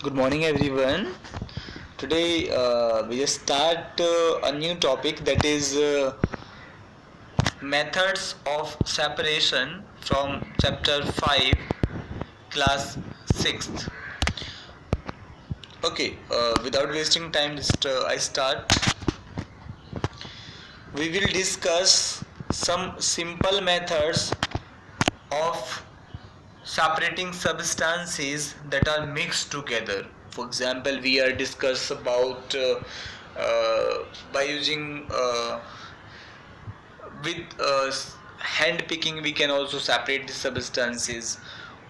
Good morning, everyone. Today we just start a new topic, that is methods of separation from chapter 5, class 6th. Okay, without wasting time, just I start. We will discuss some simple methods of separating substances that are mixed together. For example, we are discuss about by using with hand picking we can also separate the substances,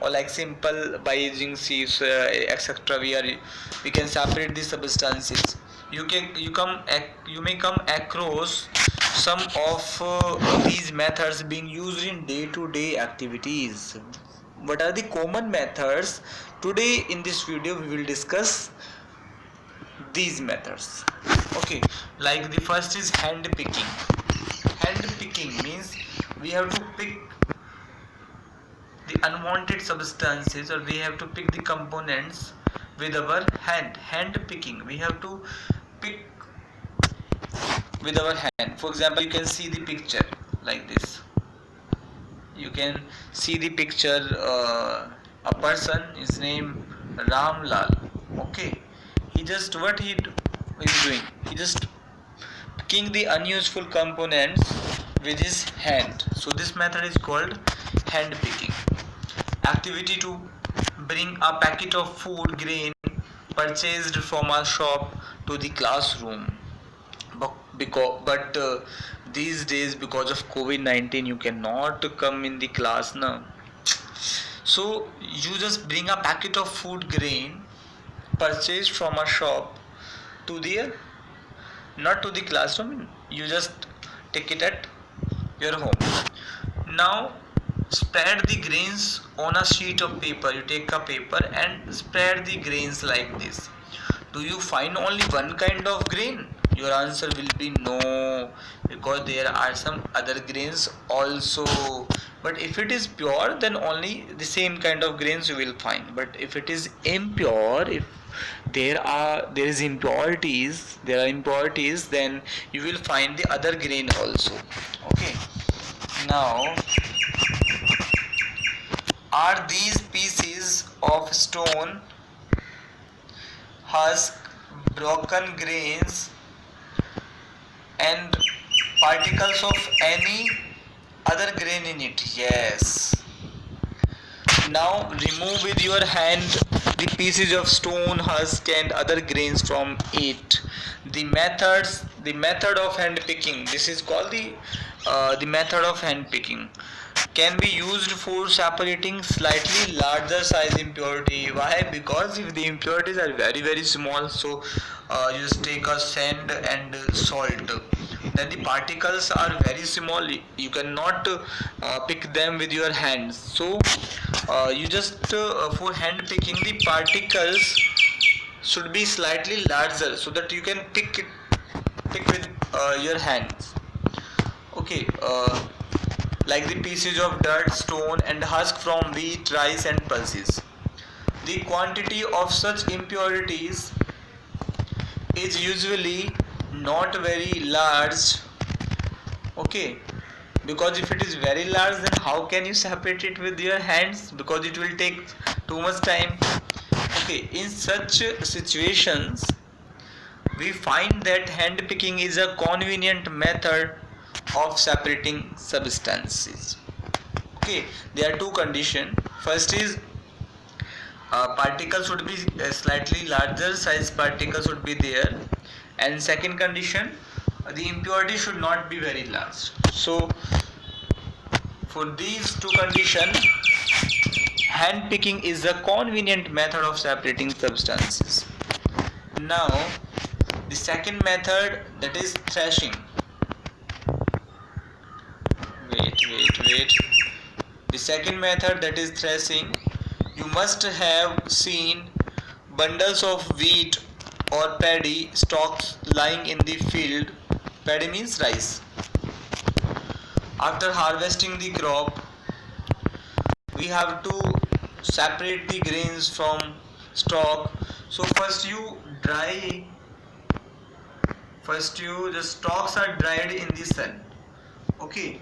or like simple by using sieves, etc. We can separate the substances. You may come across some of these methods being used in day to day activities. What are the common methods? Today in this video we will discuss these methods. Okay, like the first is hand picking. Hand picking means we have to pick the unwanted substances, or we have to pick the components with our hand picking. We have to pick with our hand. For example, you can see the picture like this. You can see the picture, a person is named Ram Lal. Okay, he just what he is doing, he just picking the unuseful components with his hand. So this method is called hand picking. Activity to bring a packet of food grain purchased from a shop to the classroom. But these days, because of COVID-19, you cannot come in the class now. So you just bring a packet of food grain purchased from a shop to the, not to the classroom, you just take it at your home. Now spread the grains on a sheet of paper. You take a paper and spread the grains like this. Do you find only one kind of grain? Your answer will be no, because there are some other grains also. But if it is pure, then only the same kind of grains you will find. But if it is impure, if there are impurities, then you will find the other grain also. Okay, now, are these pieces of stone, husk, broken grains, and particles of any other grain in it? Yes. Now remove with your hand the pieces of stone, husk, and other grains from it. The method of hand picking. This is called the method of hand picking. Can be used for separating slightly larger size impurity. Why? Because if the impurities are very small, so you just take a sand and salt, then the particles are very small, you cannot pick them with your hands. So you just for hand picking, the particles should be slightly larger so that you can pick with your hands. Okay, like the pieces of dirt, stone, and husk from wheat, rice, and pulses. The quantity of such impurities is usually not very large. Okay, because if it is very large, then how can you separate it with your hands, because it will take too much time. Okay, in such situations we find that hand picking is a convenient method of separating substances. Okay, there are two conditions. First is particles should be slightly larger size, particles should be there, and second condition, the impurity should not be very large. So for these two conditions, hand picking is a convenient method of separating substances. Now the second method, that is thrashing. Wait. The second method, that is threshing. You must have seen bundles of wheat or paddy stalks lying in the field. Paddy means rice. After harvesting the crop, we have to separate the grains from stock. So the stalks are dried in the sun. Okay,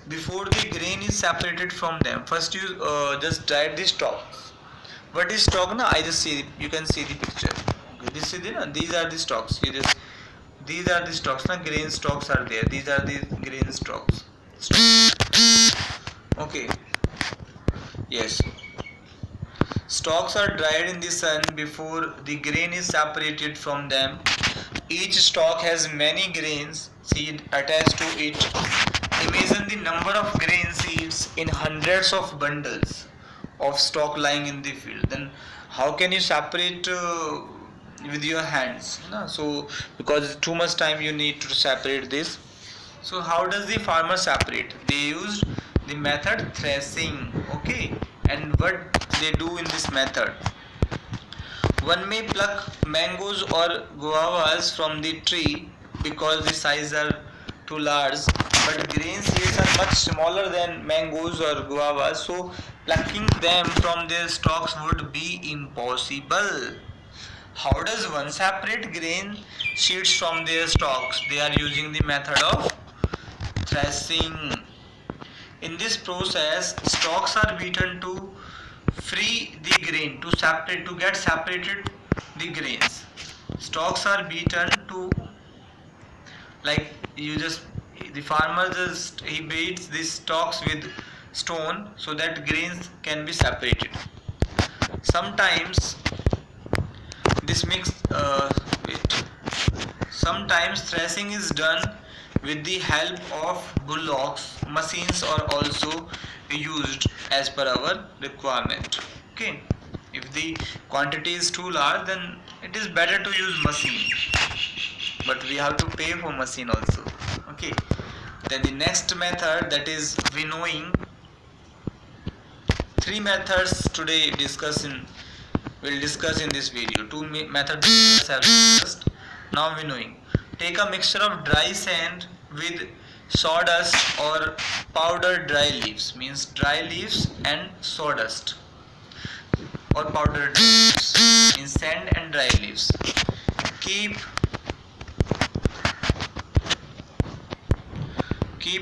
before the grain is separated from them, first you just dry the stalks. What is stalk? Na, I just see. You can see the picture. Okay, this is the na, these are the stalks. These are the stalks. Na, grain stalks are there. These are the grain stalks. Okay. Yes. Stalks are dried in the sun before the grain is separated from them. Each stalk has many grains seed attached to it. Imagine the number of grain seeds in hundreds of bundles of stalk lying in the field. Then how can you separate with your hands? No? So because too much time you need to separate this. So how does the farmer separate? They used the method threshing. Okay, and what they do in this method? One may pluck mangoes or guavas from the tree because the size are too large, but grain seeds are much smaller than mangoes or guavas, so plucking them from their stalks would be impossible. How does one separate grain seeds from their stalks? They are using the method of threshing. In this process, stalks are beaten to free the grain, to get separated the grains. Stalks are beaten to, like, you just the farmer just he beats these stalks with stone so that grains can be separated. Sometimes this mix wait sometimes threshing is done with the help of bullocks. Machines are also used as per our requirement. Okay, if the quantity is too large, then it is better to use machine, but we have to pay for machine also. Okay, then the next method, that is winnowing. Three methods today we'll discuss in this video. Two methods have discussed. Now winnowing. Take a mixture of dry sand with sawdust or powdered dry leaves, means dry leaves and sawdust, or powdered leaves, means sand and dry leaves. Keep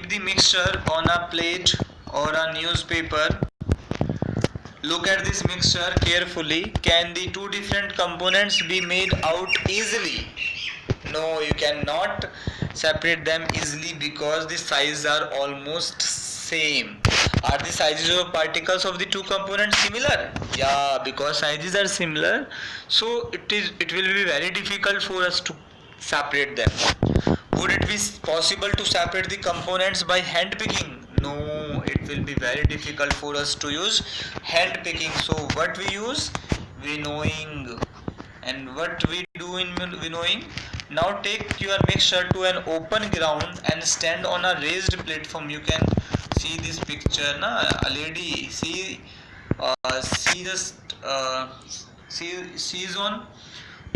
the mixture on a plate or a newspaper. Look at this mixture carefully. Can the two different components be made out easily? No, you cannot separate them easily because the sizes are almost same. Are the sizes of particles of the two components similar? Yeah, because sizes are similar, so it will be very difficult for us to separate them. Would it be possible to separate the components by hand picking? No, it will be very difficult for us to use hand picking. So what we use? Winnowing. And what we do in winnowing? Now take your mixture to an open ground and stand on a raised platform. You can see this picture, na? A lady she's on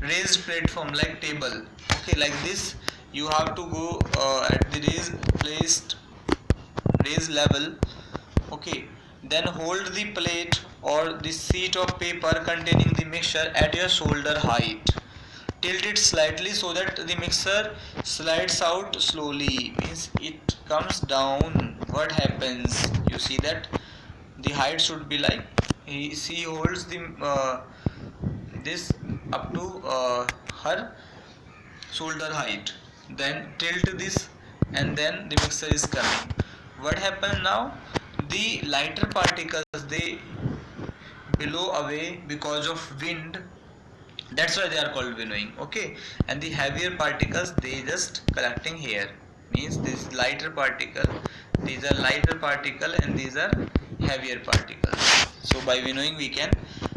raised platform like table. Okay, like this. You have to go at the raised level. Okay, then hold the plate or the sheet of paper containing the mixture at your shoulder height. Tilt it slightly so that the mixture slides out slowly, means it comes down. What happens? You see that the height should be like, she holds the this up to her shoulder height, then tilt this, and then the mixture is coming. What happens now? The lighter particles, they blow away because of wind. That's why they are called winnowing. Okay, and the heavier particles, they just collecting here, means this lighter particle, these are lighter particle and these are heavier particles. So by winnowing we can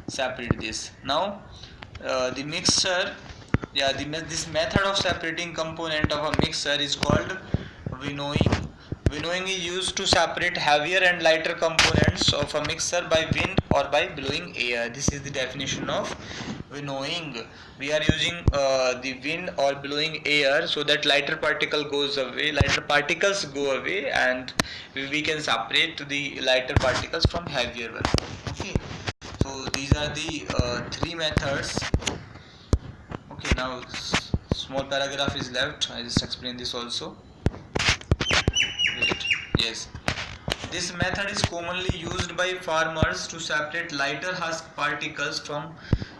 separate this. Now the mixture, this method of separating component of a mixture is called winnowing. Winnowing is used to separate heavier and lighter components of a mixture by wind or by blowing air. This is the definition of winnowing. We are using the wind or blowing air so that lighter particles go away, and we can separate the lighter particles from heavier one. Okay, so these are the three methods. Okay, now small paragraph is left. I just explain this also. Wait. Yes. This method is commonly used by farmers to separate lighter husk particles from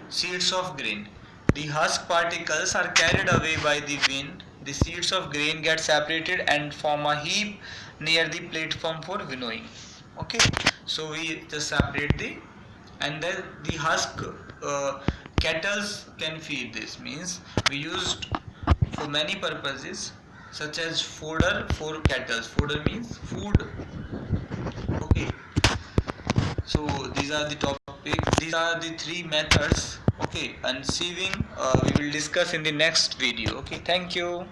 seeds of grain. The husk particles are carried away by the wind. The seeds of grain get separated and form a heap near the platform for winnowing. Okay, so we just separate the, and then the husk, cattle can feed this. Means we used for many purposes such as fodder for cattle. Fodder means food. Okay, so these are the topic, these are the three methods. Okay, and sieving we will discuss in the next video. Okay, thank you.